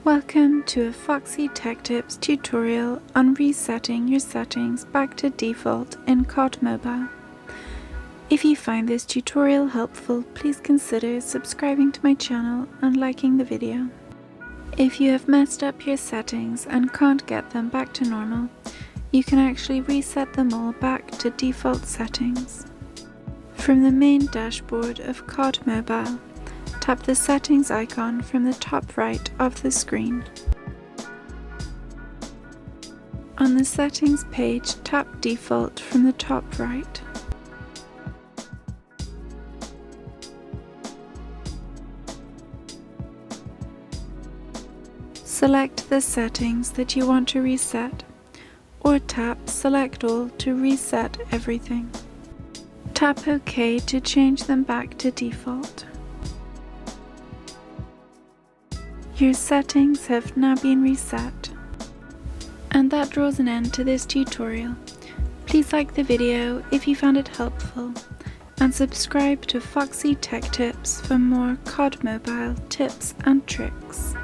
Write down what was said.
Welcome to a Foxy Tech Tips tutorial on resetting your settings back to default in COD Mobile. If you find this tutorial helpful, please consider subscribing to my channel and liking the video. If you have messed up your settings and can't get them back to normal, you can actually reset them all back to default settings. From the main dashboard of COD Mobile, tap the settings icon from the top right of the screen. On the settings page, tap default from the top right. Select the settings that you want to reset, or tap select all to reset everything. Tap OK to change them back to default. Your settings have now been reset. And that draws an end to this tutorial. Please like the video if you found it helpful, and subscribe to Foxy Tech Tips for more COD Mobile tips and tricks.